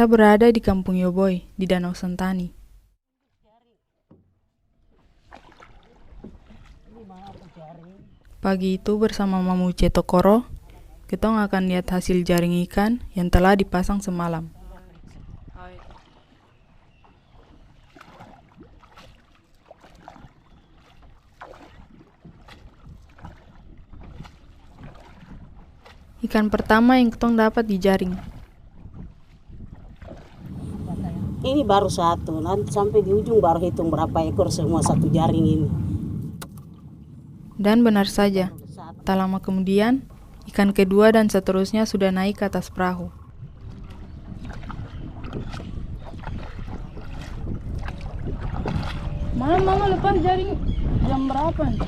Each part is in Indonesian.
Saya berada di Kampung Yoboy, di Danau Sentani. Pagi itu bersama Mamu Cetokoro, kita akan lihat hasil jaring ikan yang telah dipasang semalam. Ikan pertama yang ketong dapat di jaring. Ini baru satu, nanti sampai di ujung baru hitung berapa ekor semua satu jaring ini. Dan benar saja, tak lama kemudian, ikan kedua dan seterusnya sudah naik ke atas perahu. Mama lepas jaring jam berapa nih?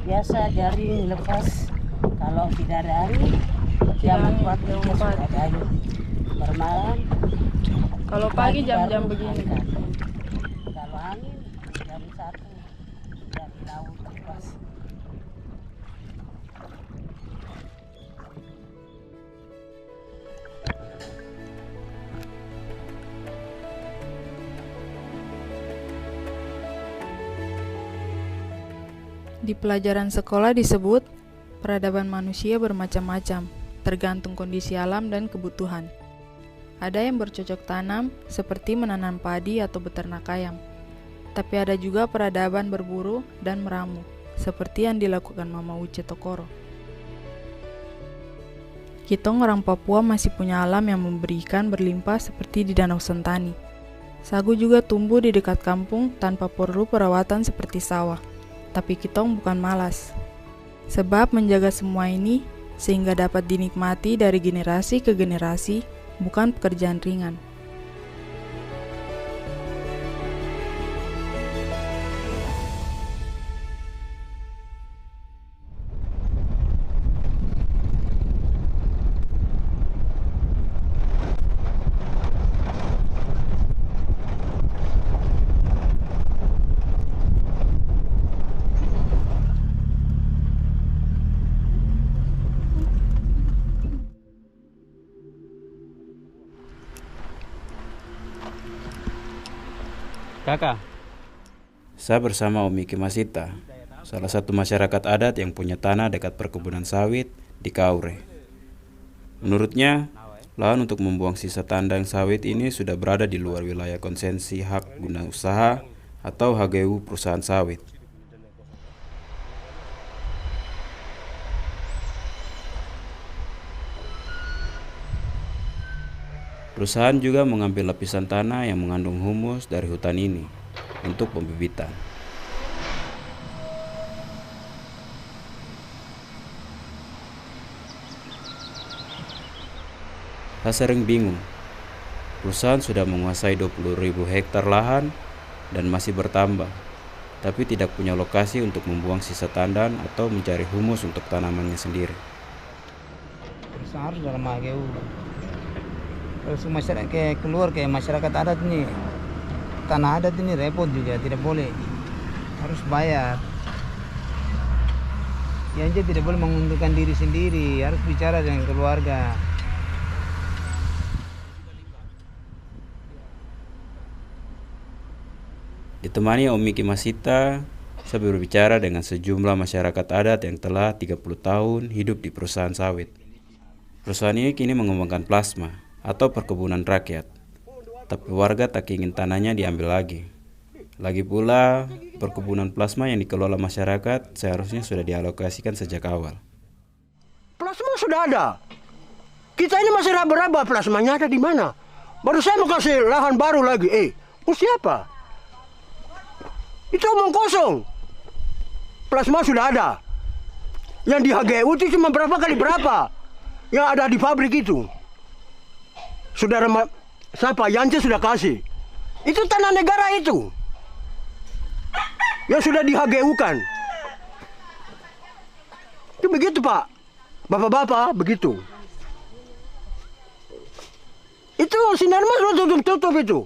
Biasa jaring lepas kalau tidak ada angin, jam 4 sudah ada angin. Bermalam. Kalau pagi jam-jam begini. Kalau angin jam 1 dari laut lepas. Di pelajaran sekolah disebut peradaban manusia bermacam-macam, tergantung kondisi alam dan kebutuhan. Ada yang bercocok tanam seperti menanam padi atau beternak ayam. Tapi ada juga peradaban berburu dan meramu, seperti yang dilakukan Mama Uce Tokoro. Kitong orang Papua masih punya alam yang memberi ikan berlimpah seperti di Danau Sentani. Sagu juga tumbuh di dekat kampung tanpa perlu perawatan seperti sawah. Tapi kitong bukan malas. Sebab menjaga semua ini sehingga dapat dinikmati dari generasi ke generasi, bukan pekerjaan ringan. Kakak, saya bersama Om Miki Masita, salah satu masyarakat adat yang punya tanah dekat perkebunan sawit di Kaure. Menurutnya, lahan untuk membuang sisa tandang sawit ini sudah berada di luar wilayah konsesi hak guna usaha atau HGU perusahaan sawit. Perusahaan juga mengambil lapisan tanah yang mengandung humus dari hutan ini untuk pembibitan. Saya sering bingung, perusahaan sudah menguasai 20.000 hektar lahan dan masih bertambah, tapi tidak punya lokasi untuk membuang sisa tandan atau mencari humus untuk tanamannya sendiri. Perusahaan harus dalam HGU. Kalau masyarakat keluar kayak masyarakat adat ini, tanah adat ini repot juga, tidak boleh, harus bayar. Yang tidak boleh menguntungkan diri sendiri, harus bicara dengan keluarga. Ditemani Om Miki Masita, saya berbicara dengan sejumlah masyarakat adat yang telah 30 tahun hidup di perusahaan sawit. Perusahaan ini kini mengembangkan plasma atau perkebunan rakyat, tapi warga tak ingin tanahnya diambil lagi. Lagi pula, perkebunan plasma yang dikelola masyarakat seharusnya sudah dialokasikan sejak awal. Plasma sudah ada. Kita ini masih raba-raba, plasmanya ada di mana? Baru saya mau kasih lahan baru lagi. Mau siapa? Itu omong kosong. Plasma sudah ada. Yang di HGU itu cuma berapa kali berapa yang ada di pabrik itu. Saudara siapa? Yance sudah kasih. Itu tanah negara itu. Yang sudah di HGU-kan. Itu begitu, Pak. Bapak-bapak, begitu. Itu sinar mas tutup itu.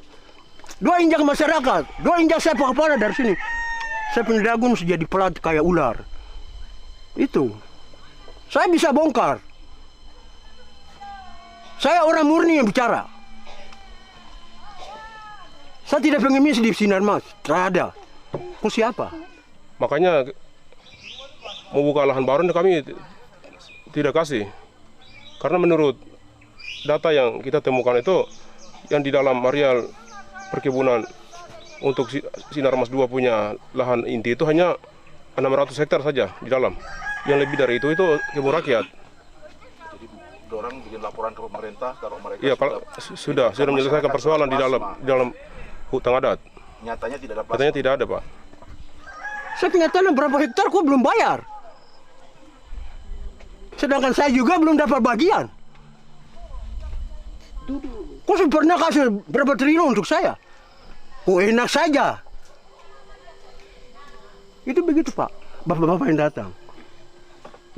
2 injak masyarakat. 2 injak saya pakai dari sini. Saya punya dagun jadi pelat kayak ular. Itu. Saya bisa bongkar. Saya orang murni yang bicara. Saya tidak pengemis di Sinarmas, tidak ada. Kau siapa? Makanya mau buka lahan baru kami tidak kasih. Karena menurut data yang kita temukan itu, yang di dalam areal perkebunan untuk Sinarmas 2 punya lahan inti itu hanya 600 hektar saja di dalam. Yang lebih dari itu kebun rakyat. Jadi orang bikin laporan ke pemerintah kalau mereka Iya, sudah menyelesaikan persoalan di dalam hutan adat. Nyatanya tidak ada plasma. Katanya tidak ada, Pak. Saya punya tanah berapa hektar kok belum bayar. Sedangkan saya juga belum dapat bagian. Kok pernah kasih berapa triliun untuk saya? Oh, enak saja. Itu begitu, Pak. Bapak-bapak yang datang.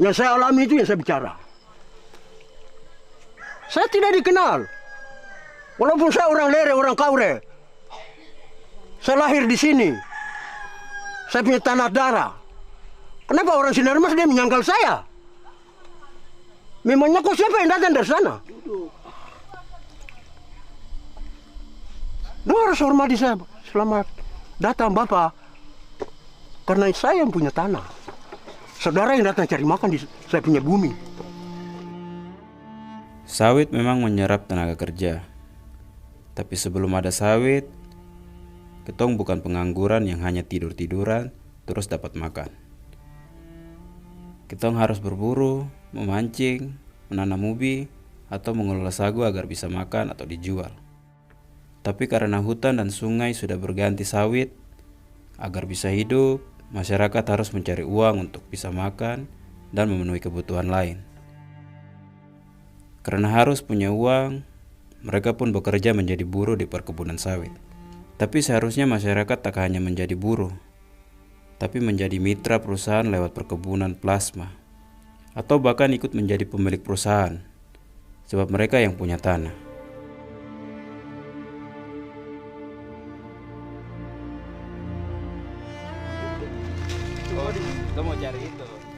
Yang saya alami itu yang saya bicara. Saya tidak dikenal. Walaupun saya orang Lere, orang Kaure. Saya lahir di sini. Saya punya tanah darah. Kenapa orang Sinarmas dia menyangkal saya? Memangnya kok siapa yang datang dari sana? Dia harus hormati saya. Selamat datang Bapak. Karena saya yang punya tanah. Saudara yang datang cari makan di saya punya bumi. Sawit memang menyerap tenaga kerja. Tapi sebelum ada sawit, ketong bukan pengangguran yang hanya tidur-tiduran terus dapat makan. Ketong harus berburu, memancing, menanam ubi, atau mengelola sagu agar bisa makan atau dijual. Tapi karena hutan dan sungai sudah berganti sawit, agar bisa hidup, masyarakat harus mencari uang untuk bisa makan dan memenuhi kebutuhan lain. Karena harus punya uang, mereka pun bekerja menjadi buruh di perkebunan sawit. Tapi seharusnya masyarakat tak hanya menjadi buruh, tapi menjadi mitra perusahaan lewat perkebunan plasma, atau bahkan ikut menjadi pemilik perusahaan, sebab mereka yang punya tanah.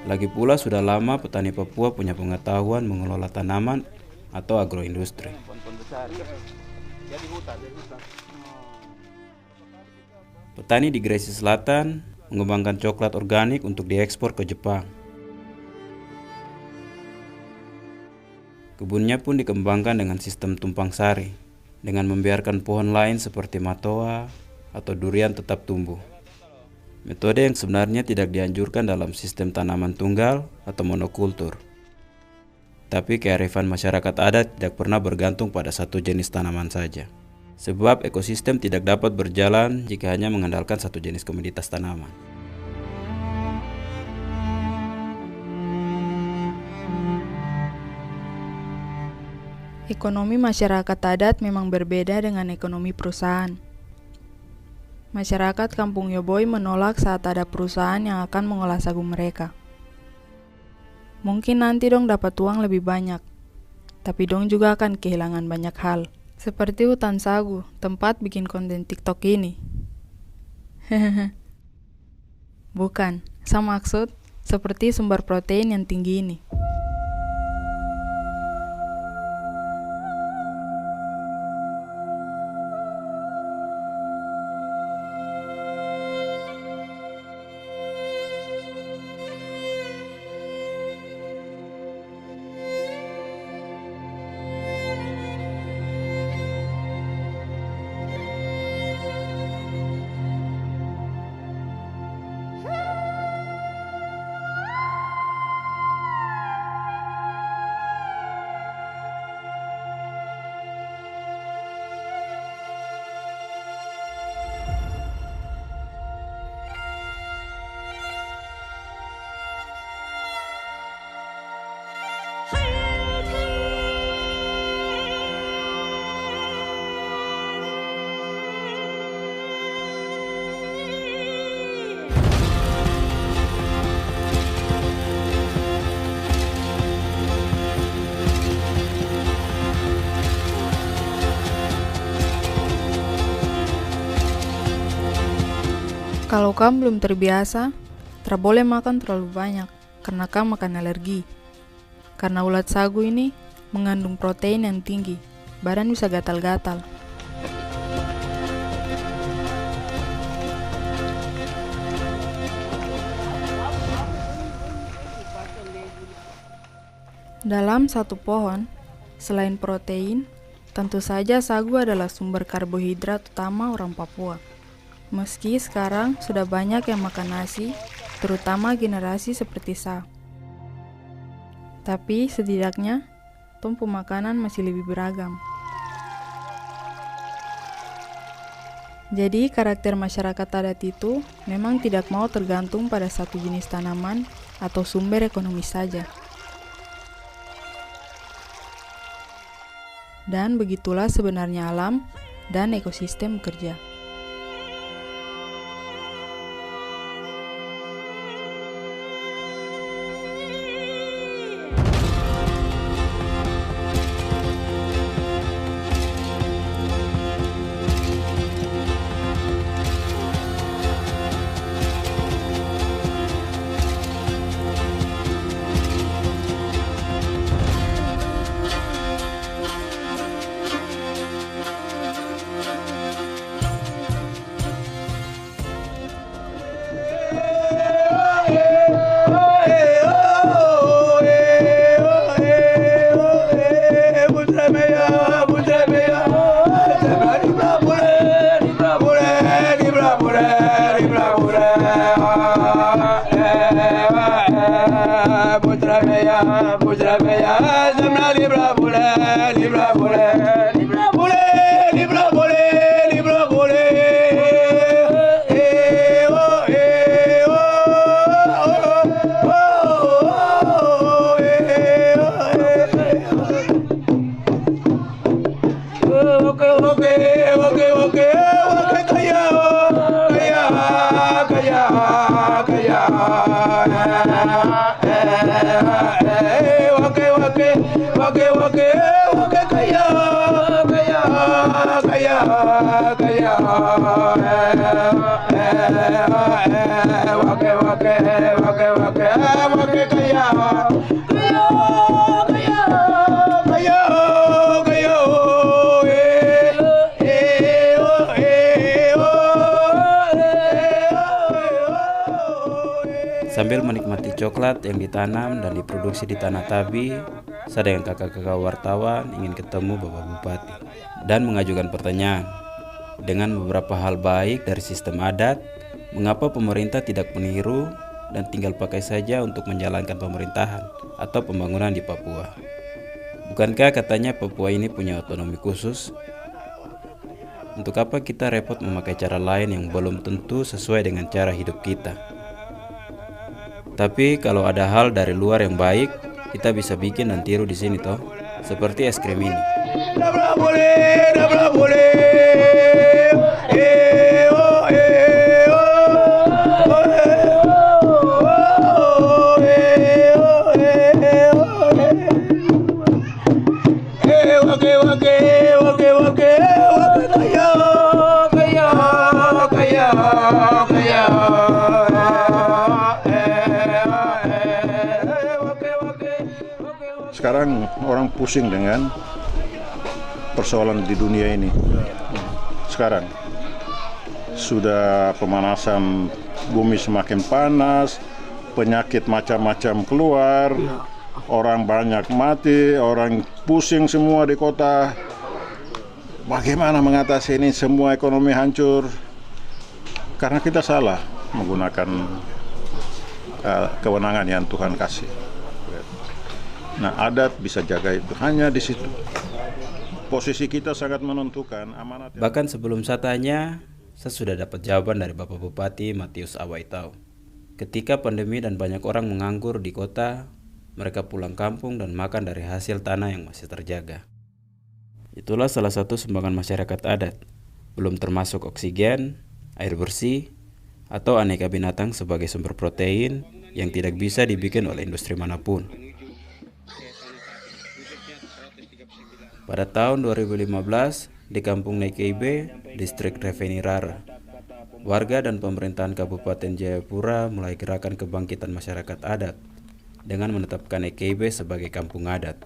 Lagi pula sudah lama petani Papua punya pengetahuan mengelola tanaman atau agroindustri. Petani di Gresik Selatan mengembangkan coklat organik untuk diekspor ke Jepang. Kebunnya pun dikembangkan dengan sistem tumpang sari, dengan membiarkan pohon lain seperti matoa atau durian tetap tumbuh. Metode yang sebenarnya tidak dianjurkan dalam sistem tanaman tunggal atau monokultur. Tapi kearifan masyarakat adat tidak pernah bergantung pada satu jenis tanaman saja. Sebab ekosistem tidak dapat berjalan jika hanya mengandalkan satu jenis komoditas tanaman. Ekonomi masyarakat adat memang berbeda dengan ekonomi perusahaan. Masyarakat Kampung Yoboi menolak saat ada perusahaan yang akan mengolah sagu mereka. Mungkin nanti dong dapat uang lebih banyak, tapi dong juga akan kehilangan banyak hal. Seperti hutan sagu, tempat bikin konten TikTok ini. Bukan, saya maksud seperti sumber protein yang tinggi ini. Kalau kamu belum terbiasa, tidak boleh makan terlalu banyak, karena kamu akan alergi. Karena ulat sagu ini mengandung protein yang tinggi, badan bisa gatal-gatal. Dalam satu pohon, selain protein, tentu saja sagu adalah sumber karbohidrat utama orang Papua. Meski sekarang sudah banyak yang makan nasi, terutama generasi seperti Sa. Tapi setidaknya, tumpu makanan masih lebih beragam. Jadi karakter masyarakat adat itu memang tidak mau tergantung pada satu jenis tanaman atau sumber ekonomi saja. Dan begitulah sebenarnya alam dan ekosistem bekerja. Sambil menikmati coklat yang ditanam dan diproduksi di Tanah Tabi, saya dengan kakak-kakak wartawan ingin ketemu Bapak Bupati dan mengajukan pertanyaan. Dengan beberapa hal baik dari sistem adat, mengapa pemerintah tidak meniru dan tinggal pakai saja untuk menjalankan pemerintahan atau pembangunan di Papua? Bukankah katanya Papua ini punya otonomi khusus? Untuk apa kita repot memakai cara lain yang belum tentu sesuai dengan cara hidup kita? Tapi kalau ada hal dari luar yang baik, kita bisa bikin dan tiru di sini toh, seperti es krim ini. Sekarang orang pusing dengan persoalan di dunia ini. Sekarang sudah pemanasan bumi semakin panas, penyakit macam-macam keluar, orang banyak mati, orang pusing semua di kota. Bagaimana mengatasi ini semua? Ekonomi hancur karena kita salah menggunakan kewenangan yang Tuhan kasih. Nah, adat bisa jaga itu hanya di situ. Posisi kita sangat menentukan amanat. Bahkan sebelum saya tanya, saya sudah dapat jawaban dari Bapak Bupati Matius Awaitau. Ketika pandemi dan banyak orang menganggur di kota, mereka pulang kampung dan makan dari hasil tanah yang masih terjaga. Itulah salah satu sumbangan masyarakat adat, belum termasuk oksigen, air bersih, atau aneka binatang sebagai sumber protein yang tidak bisa dibikin oleh industri manapun. Pada tahun 2015, di Kampung Nekeibe, Distrik Revenirara, warga dan pemerintahan Kabupaten Jayapura mulai gerakan kebangkitan masyarakat adat dengan menetapkan Nekeibe sebagai kampung adat.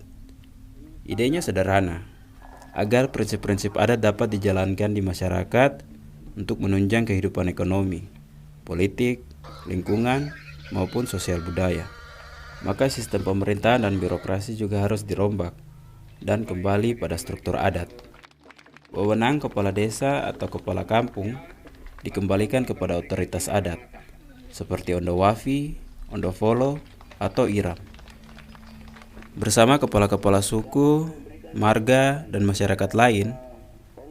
Idenya sederhana, agar prinsip-prinsip adat dapat dijalankan di masyarakat untuk menunjang kehidupan ekonomi, politik, lingkungan, maupun sosial budaya. maka sistem pemerintahan dan birokrasi juga harus dirombak dan kembali pada struktur adat. Wewenang kepala desa atau kepala kampung dikembalikan kepada otoritas adat, seperti Ondowafi, Ondofolo, atau Iram. Bersama kepala-kepala suku, marga, dan masyarakat lain,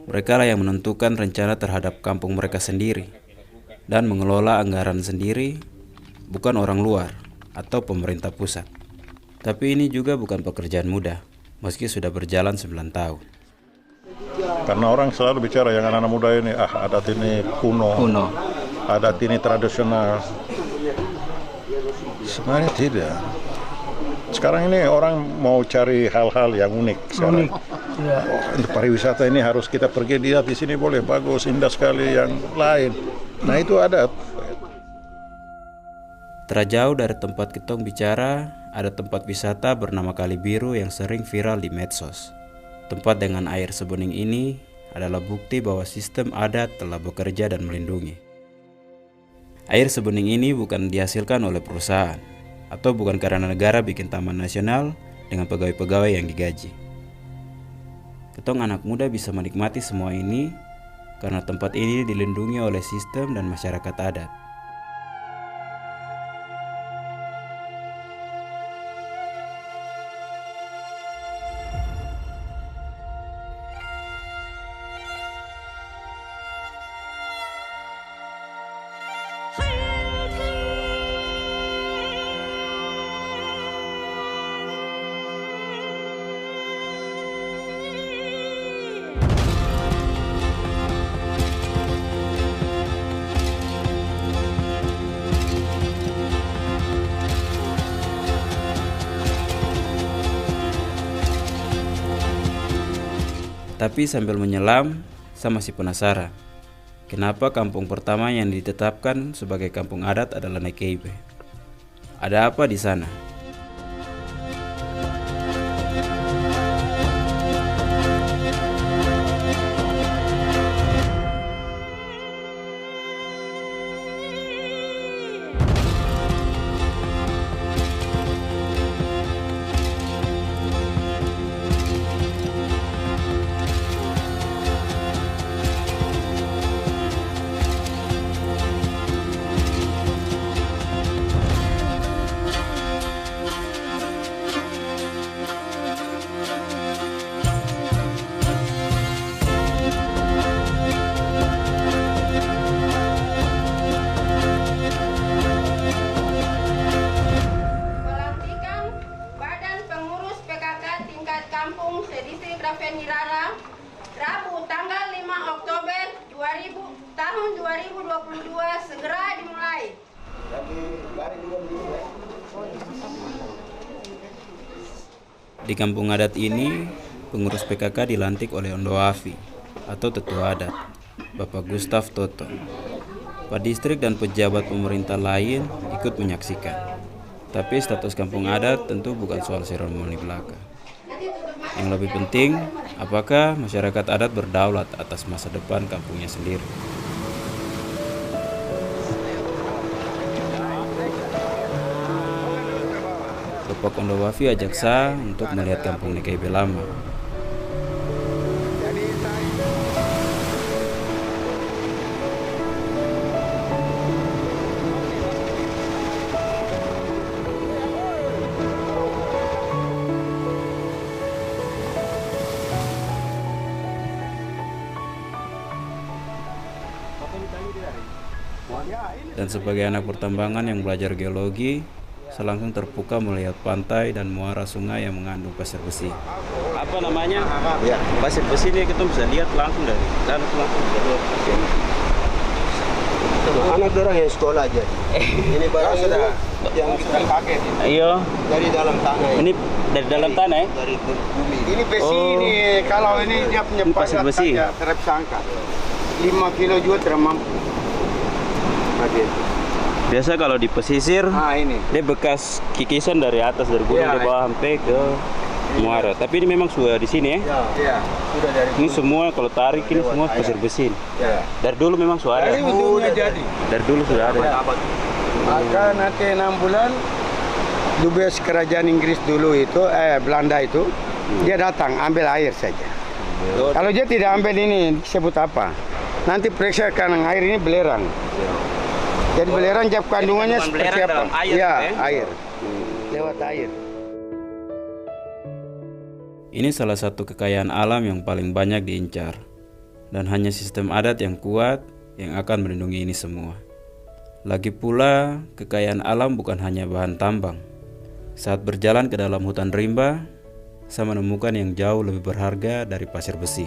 mereka lah yang menentukan rencana terhadap kampung mereka sendiri dan mengelola anggaran sendiri, bukan orang luar atau pemerintah pusat. Tapi ini juga bukan pekerjaan mudah, meski sudah berjalan 9 tahun. Karena orang selalu bicara yang anak-anak muda ini, adat ini kuno, adat ini tradisional. Sebenarnya tidak. Sekarang ini orang mau cari hal-hal yang unik sekarang. Untuk pariwisata ini harus kita pergi lihat di sini boleh bagus, indah sekali yang lain. Nah itu adat. Terjauh dari tempat kitong bicara, ada tempat wisata bernama Kali Biru yang sering viral di medsos. Tempat dengan air sebening ini adalah bukti bahwa sistem adat telah bekerja dan melindungi. Air sebening ini bukan dihasilkan oleh perusahaan, atau bukan karena negara bikin taman nasional dengan pegawai-pegawai yang digaji. Ketong anak muda bisa menikmati semua ini karena tempat ini dilindungi oleh sistem dan masyarakat adat. Tapi sambil menyelam, saya masih penasaran. Kenapa kampung pertama yang ditetapkan sebagai kampung adat adalah Nekeibe? Ada apa di sana? Rabu tanggal 5 Oktober 2022 segera dimulai. Di kampung adat ini, pengurus PKK dilantik oleh Ondowafi atau tetua adat, Bapak Gustav Toto. Pak Distrik dan pejabat pemerintah lain ikut menyaksikan. Tapi status kampung adat tentu bukan soal seremoni belaka. Yang lebih penting, apakah masyarakat adat berdaulat atas masa depan kampungnya sendiri. Bapak Ondowafi ajak saya untuk melihat kampung Nekeibe lama. Dan sebagai anak pertambangan yang belajar geologi, saya langsung terpukau melihat pantai dan muara sungai yang mengandung pasir besi. Apa namanya? Ya, pasir besi ini kita bisa lihat langsung dari danau langsung bisa lihat. Anak orang yang sekolah aja. Ini barang sudah yang sudah kaget. Iya. Dari dalam tanah. Ini dari dalam tanah ya? Dari bumi. Ini besi ini kalau ini dia punya pasir besi. Terpsangka. 5 kilo juga termampu. Biasa kalau di pesisir, ini dia bekas kikisan dari atas dari gunung ke bawah sampai ke muara. Tapi ini memang sudah di sini ya? Iya, sudah dari ini semua kalau tarik ini semua pasir besi. Ya. Dari dulu memang sudah ada. Sudah jadi. Dari dulu sudah ada. Maka nanti 6 bulan dubes kerajaan Inggris dulu itu, Belanda itu, dia datang ambil air saja. Kalau dia tidak ambil ini, disebut apa? Nanti periksa kan air ini belerang. Jadi belerang jawab kandungannya seperti apa? Ya, air. Lewat air. Ini salah satu kekayaan alam yang paling banyak diincar. Dan hanya sistem adat yang kuat yang akan melindungi ini semua. Lagi pula, kekayaan alam bukan hanya bahan tambang. Saat berjalan ke dalam hutan rimba, saya menemukan yang jauh lebih berharga dari pasir besi.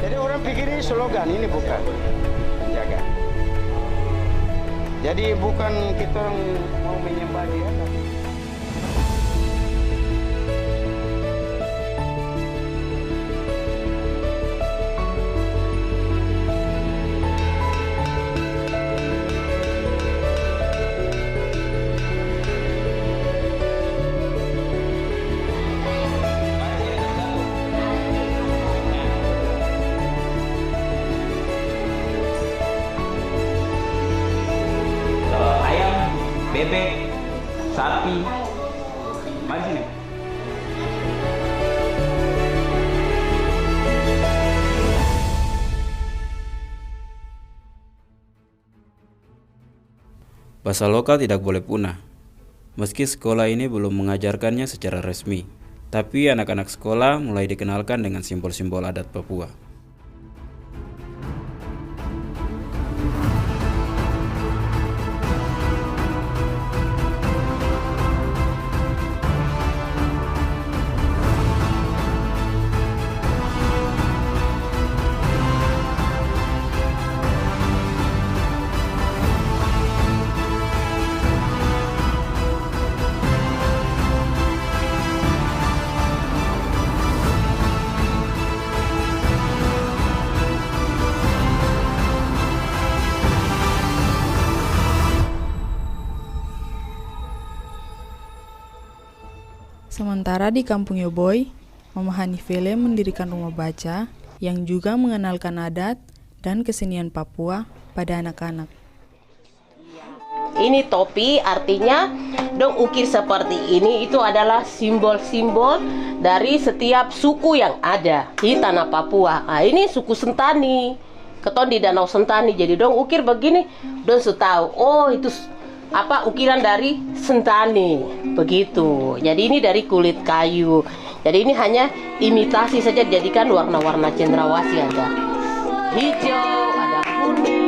Jadi orang pikir ini slogan, ini bukan jaga. Jadi bukan kita orang mau menyembah dia, tapi bebek, sapi, mari sini. Bahasa lokal tidak boleh punah. Meski sekolah ini belum mengajarkannya secara resmi, tapi anak-anak sekolah mulai dikenalkan dengan simbol-simbol adat Papua. Sementara di Kampung Yoboy, Mama Hanifele mendirikan rumah baca yang juga mengenalkan adat dan kesenian Papua pada anak-anak. Ini topi, artinya dong ukir seperti ini itu adalah simbol-simbol dari setiap suku yang ada di tanah Papua. Nah, ini suku Sentani, keton di Danau Sentani. Jadi dong ukir begini, dong tahu, oh itu ukiran dari Sentani, begitu. Jadi ini dari kulit kayu. Jadi ini hanya imitasi saja, jadikan warna-warna cendrawasih, ada hijau, ada kuning,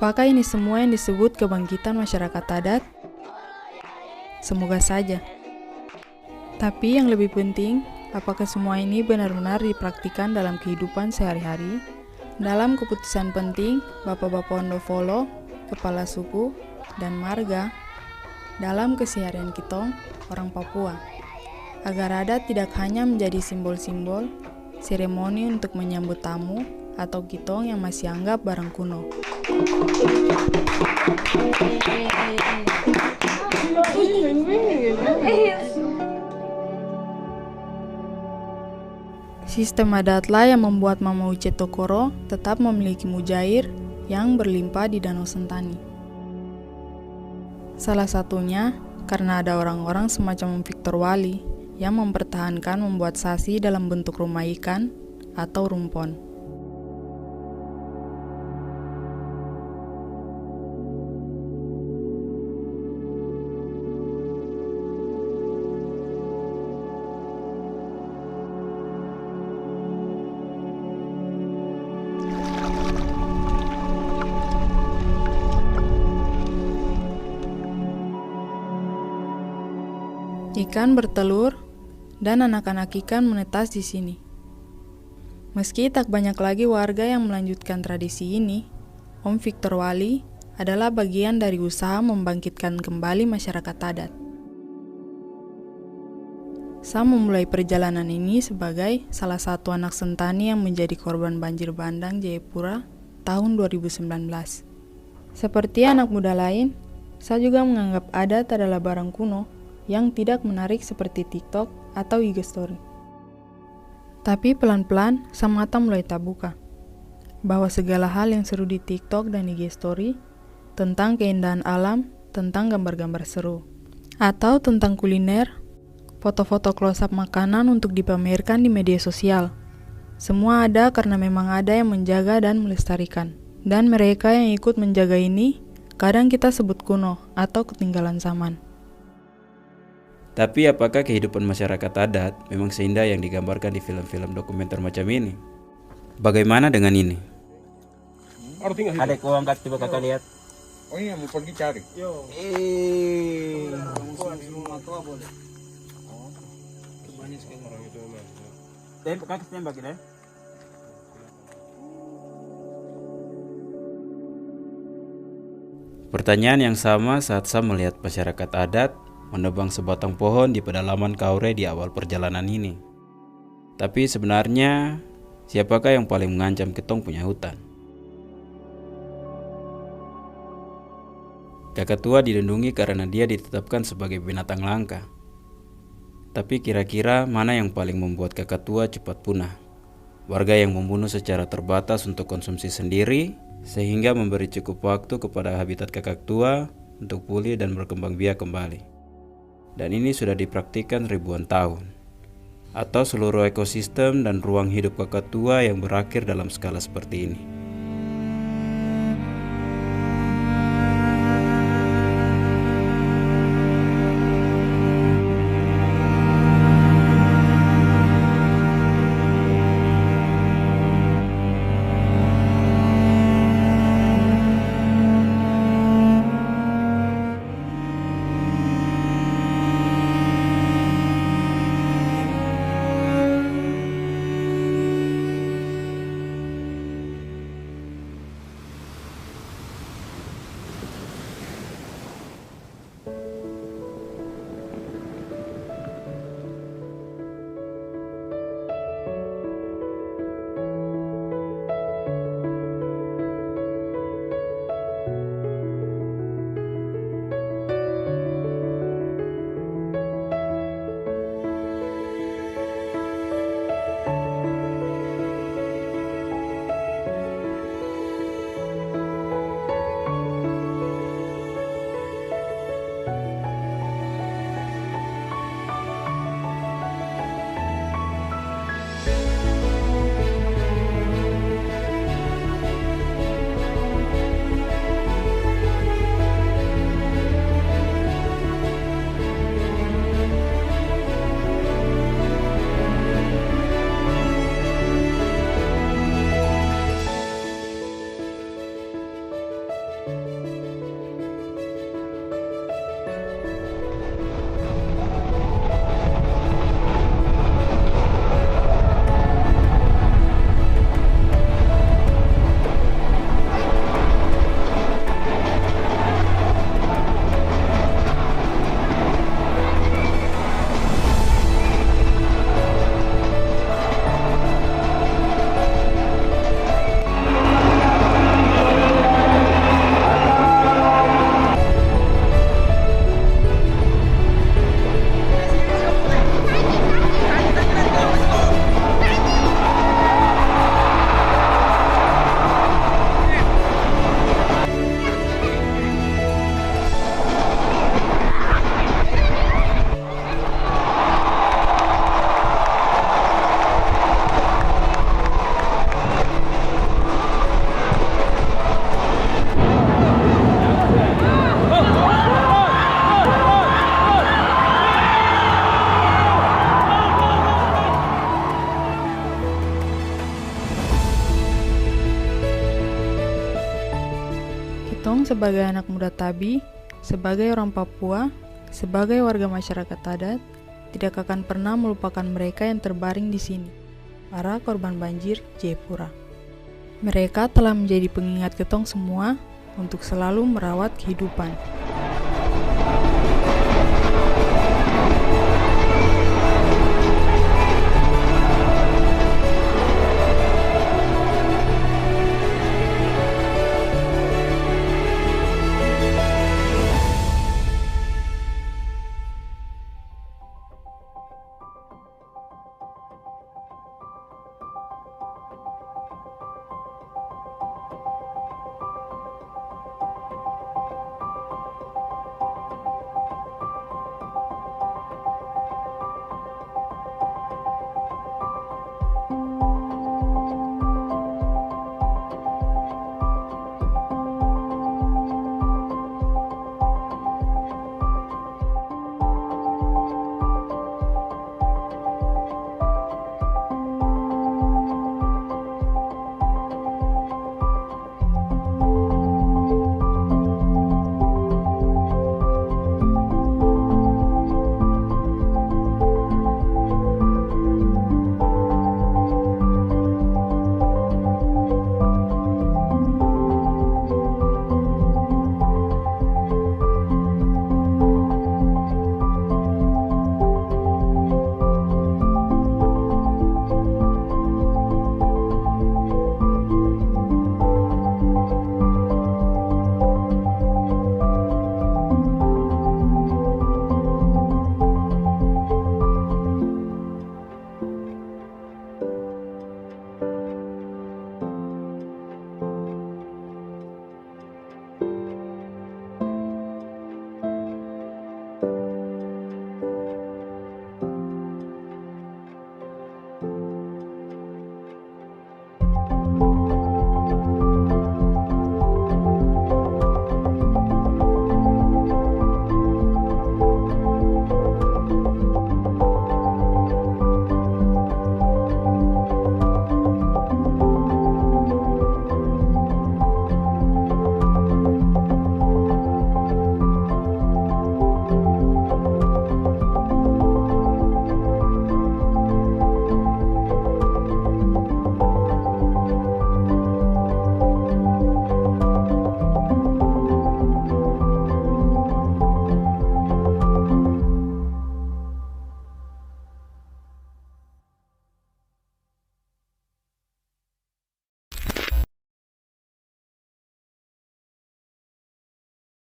Apakah ini semua yang disebut kebangkitan masyarakat adat? Semoga saja. Tapi yang lebih penting, apakah semua ini benar-benar dipraktikkan dalam kehidupan sehari-hari? Dalam keputusan penting, Bapak-Bapak Ondofolo, Kepala Suku, dan Marga, dalam keseharian kitong, orang Papua, agar adat tidak hanya menjadi simbol-simbol, seremoni untuk menyambut tamu, atau kitong yang masih anggap barang kuno. Sistem adatlah yang membuat Mama Uce Tokoro tetap memiliki mujair yang berlimpah di Danau Sentani. Salah satunya karena ada orang-orang semacam Victor Wali yang mempertahankan membuat sasi dalam bentuk rumah ikan atau rumpon. Ikan bertelur dan anak-anak ikan menetas di sini. Meski tak banyak lagi warga yang melanjutkan tradisi ini, Om Victor Wali adalah bagian dari usaha membangkitkan kembali masyarakat adat. Saya memulai perjalanan ini sebagai salah satu anak Sentani yang menjadi korban banjir bandang Jayapura tahun 2019. Seperti anak muda lain, saya juga menganggap adat adalah barang kuno yang tidak menarik seperti TikTok atau IG Story. Tapi pelan-pelan, saya mata mulai terbuka bahwa segala hal yang seru di TikTok dan IG Story tentang keindahan alam, tentang gambar-gambar seru, atau tentang kuliner, foto-foto close-up makanan untuk dipamerkan di media sosial. Semua ada karena memang ada yang menjaga dan melestarikan. Dan mereka yang ikut menjaga ini, kadang kita sebut kuno atau ketinggalan zaman. Tapi apakah kehidupan masyarakat adat memang seindah yang digambarkan di film-film dokumenter macam ini? Bagaimana dengan ini? Ada kau angkat, coba kakak lihat. Oh iya, mau pergi cari. Tembak ya. Pertanyaan yang sama saat saya melihat masyarakat adat menebang sebatang pohon di pedalaman Kaure di awal perjalanan ini. Tapi sebenarnya, siapakah yang paling mengancam ketong punya hutan? Kakatua dilindungi karena dia ditetapkan sebagai binatang langka. Tapi kira-kira mana yang paling membuat kakatua cepat punah? Warga yang membunuh secara terbatas untuk konsumsi sendiri, sehingga memberi cukup waktu kepada habitat kakak tua untuk pulih dan berkembang biak kembali. Dan ini sudah dipraktikkan ribuan tahun. Atau seluruh ekosistem dan ruang hidup kakak tua yang berakhir dalam skala seperti ini. Sebagai anak muda Tabi, sebagai orang Papua, sebagai warga masyarakat adat, tidak akan pernah melupakan mereka yang terbaring di sini, para korban banjir Jayapura. Mereka telah menjadi pengingat ketong semua untuk selalu merawat kehidupan.